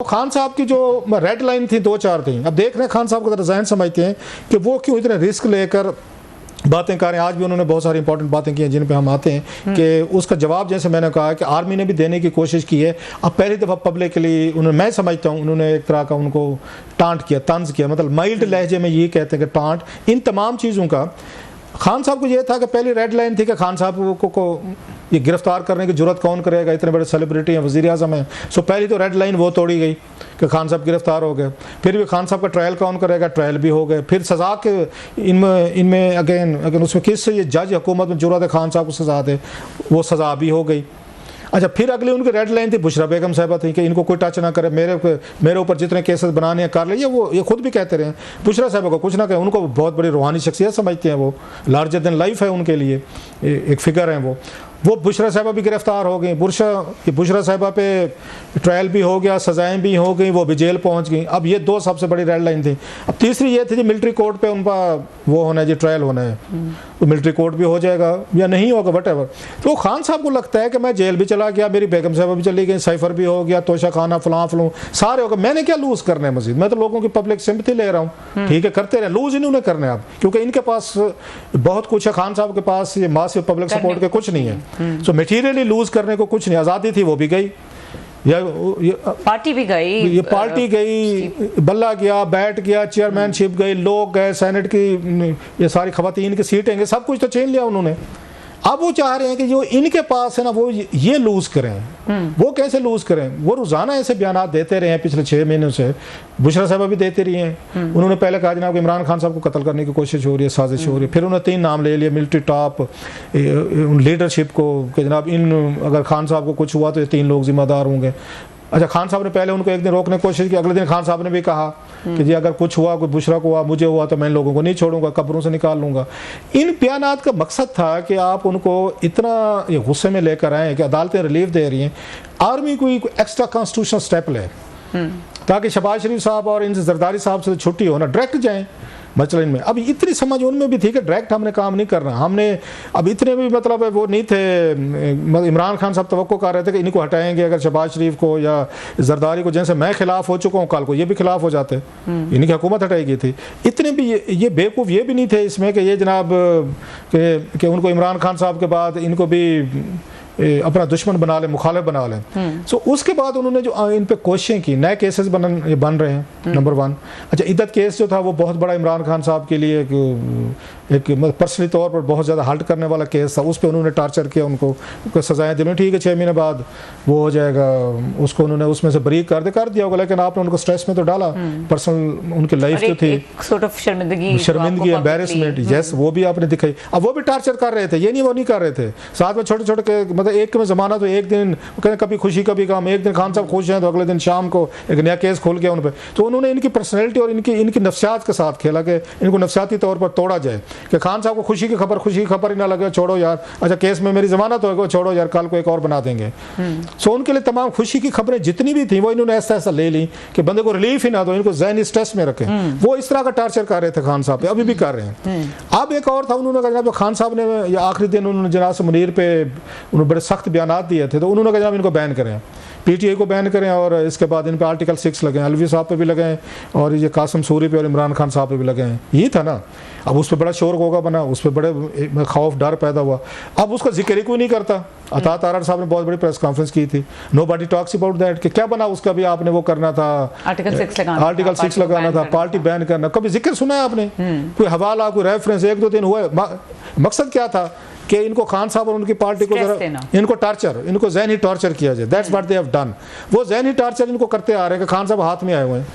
खान साहब की जो रेड लाइन थी दो चार थी। अब देख रहे हैं खान साहब का जहन समझते हैं कि वो क्यों इतने रिस्क लेकर बातें कर रहे हैं। आज भी उन्होंने बहुत सारी इंपॉर्टेंट बातें की हैं जिन पे हम आते हैं कि उसका जवाब जैसे मैंने कहा कि आर्मी ने भी देने की कोशिश की है। अब पहली दफ़ा पब्लिकली उन्होंने, मैं समझता हूँ उन्होंने एक तरह का उनको टांट किया, तंज किया, मतलब माइल्ड लहजे में ये कहते हैं कि टांट। इन तमाम चीज़ों का खान साहब को ये था कि पहली रेड लाइन थी कि खान साहब को ये गिरफ्तार करने की जरूरत कौन करेगा, इतने बड़े सेलिब्रिटी हैं, वज़ीर आज़म हैं। सो पहली तो रेड लाइन वो तोड़ी गई कि खान साहब गिरफ्तार हो गए। फिर भी खान साहब का ट्रायल कौन करेगा, ट्रायल भी हो गए। फिर सज़ा के इनमें अगेन उसमें किससे ये जज हुकूमत में जरूरत है खान साहब को सज़ा दे, वो सज़ा भी हो गई। अच्छा, फिर अगली उनकी रेड लाइन थी बुशरा बेगम साहिबा थी कि इनको कोई टच ना करे, मेरे ऊपर जितने केसेस बनाने हैं कर ले। ये खुद भी कहते रहे बुशरा साहिबा को कुछ ना कहे, उनको बहुत बड़ी रूहानी शख्सियत समझते हैं, वो लार्जर देन लाइफ है उनके लिए, एक फिगर हैं वो बुशरा साहिबा भी गिरफ्तार हो गई। बुशरा साहिबा पे ट्रायल भी हो गया, सज़ाएँ भी हो गई, वो भी जेल पहुंच गई। अब ये दो सबसे बड़ी रेड लाइन थी। अब तीसरी ये थी जी मिलिट्री कोर्ट पे उनका वो होना है जी, ट्रायल होना है, तो मिलिट्री कोर्ट भी हो जाएगा या नहीं होगा वटेवर। तो खान साहब को लगता है कि मैं जेल भी चला गया, मेरी बेगम साहिबा भी चली गई, साइफर भी हो गया, तोशा खाना फलां सारे हो गए, मैंने क्या लूज़ करना है मजीद। मैं तो लोगों की पब्लिक सिंपैथी ले रहा हूँ, ठीक है करते रहे, लूज़ इन्होंने करना है अब, क्योंकि इनके पास बहुत कुछ है। खान साहब के पास ये मासिव पब्लिक सपोर्ट के कुछ नहीं है, सो मटीरियली लूज़ करने को कुछ नहीं। आज़ादी थी वो भी गई, या पार्टी भी गई, ये पार्टी गई, बल्ला गया, बैठ गया, चेयरमैनशिप गई, लोग गए, सेनेट की ये सारी खवातीन की सीटें गई, सब कुछ तो छीन लिया उन्होंने। अब वो चाह रहे हैं कि जो इनके पास है ना वो ये लूज़ करें। वो कैसे लूज़ करें? वो रोज़ाना ऐसे बयान देते रहे हैं पिछले 6 महीनों से, बुशरा साहिबा भी देते रही हैं। उन्होंने पहले कहा जनाब इमरान खान साहब को कत्ल करने की कोशिश हो रही है, साजिश हो रही है। फिर उन्होंने 3 नाम ले लिए मिलिट्री टॉप लीडरशिप को कि जनाब अगर खान साहब को कुछ हुआ तो ये 3 लोग जिम्मेदार होंगे। अच्छा, खान साहब ने पहले उनको एक दिन रोकने की कोशिश की, अगले दिन खान साहब ने भी कहा कि जी अगर कुछ हुआ, कोई बुशरा को हुआ, मुझे हुआ तो मैं इन लोगों को नहीं छोड़ूंगा, कब्रों से निकाल लूंगा। इन बयानात का मकसद था कि आप उनको इतना ये गुस्से में लेकर आए कि अदालतें रिलीफ दे रही हैं, आर्मी कोई एक्स्ट्रा कॉन्स्टिट्यूशनल स्टेप ले ताकि शहबाज शरीफ साहब और इन जरदारी साहब से छुट्टी हो ना, डायरेक्ट जाएँ मसला इनमें। अब इतनी समझ उनमें भी थी कि डायरेक्ट हमने काम नहीं करना, हमने अब इतने भी मतलब वो नहीं थे। इमरान खान साहब तवक्को कर रहे थे कि इनको हटाएंगे अगर शहबाज शरीफ को या जरदारी को, जैसे मैं खिलाफ हो चुका हूँ कल को ये भी खिलाफ हो जाते, इनकी हुकूमत हटाएगी थी। इतने भी ये बेवकूफ़ ये भी नहीं थे इसमें कि ये जनाब कि उनको इमरान खान साहब के बाद इनको भी अपना दुश्मन बना लें, मुखालिफ बना लें। सो उसके बाद उन्होंने जो इन पे कोशिशें की, नए केसेस बन रहे हैं। नंबर 1, अच्छा इद्दत केस जो था वो बहुत बड़ा इमरान खान साहब के लिए एक पर्सनली तौर पर बहुत ज़्यादा हल्ट करने वाला केस था। उस पर उन्होंने टार्चर किया, उनको सजाएं दिलवाई, ठीक है 6 महीने बाद वो हो जाएगा, उसको उन्होंने उसमें से बरी कर दिया होगा, लेकिन आपने उनको स्ट्रेस में तो डाला। पर्सनल उनकी लाइफ जो थी, शर्मिंदगी, एम्बेरसमेंट, यस वो भी आपने दिखाई। अब वो भी टार्चर कर रहे थे, ये नहीं वो नहीं कर रहे थे, साथ में छोटे छोटे के मतलब एक में ज़माना तो एक दिन कहते कभी खुशी कभी गम, एक दिन खान साहब खुश हैं तो अगले दिन शाम को एक नया केस खोल गया उन पर। तो उन्होंने इनकी पर्सनैलिटी और इनकी नफ्सियात के साथ खेला कि इनको नफ्सियाती तौर पर तोड़ा जाए कि खान साहब को खुशी की खबर ही ना लगे, छोड़ो यार, अच्छा केस में मेरी जमानत होगा, छोड़ो यार कल को एक और बना देंगे। सो उनके लिए तमाम खुशी की खबरें जितनी भी थी वो इन्होंने ऐसा ले ली कि बंदे को रिलीफ ही ना दो, इनको ज़हनी स्ट्रेस में रखें। वो इस तरह का टार्चर कर रहे थे खान साहब पे, अभी भी कर रहे हैं। अब एक और था, उन्होंने कहा जब खान साहब ने आखिरी दिन उन्होंने जनाब से मुनीर पे उन्होंने बड़े सख्त बयान दिए थे, तो उन्होंने कहा जनाब इनको बैन करें, पीटीआई को बैन करें, और इसके बाद इन पे आर्टिकल 6 लगे, अलवी साहब पे भी लगे और ये कासिम सूरी पे और इमरान खान साहब पे भी लगे हैं। ये था ना, अब उस पर बड़ा शोर होगा बना, उस पर बड़े खौफ डर पैदा हुआ। अब उसका जिक्र ही कोई नहीं करता। अता तारड़ साहब ने बहुत बड़ी प्रेस कॉन्फ्रेंस की थी, नोबडी टॉक्स अबाउट दैट कि क्या बना उसका भी आपने वो करना था, आर्टिकल 6 लगाना था, पार्टी बैन करना, कभी जिक्र सुना है आपने? कोई हवाला, कोई रेफरेंस 1-2 दिन हुआ? मकसद क्या था कि इनको खान साहब और उनकी पार्टी को इनको ज़हनी टॉर्चर किया जाए। That's what they have done. वो ज़हनी टॉर्चर इनको करते आ रहे हैं कि खान साहब हाथ में आए हुए हैं,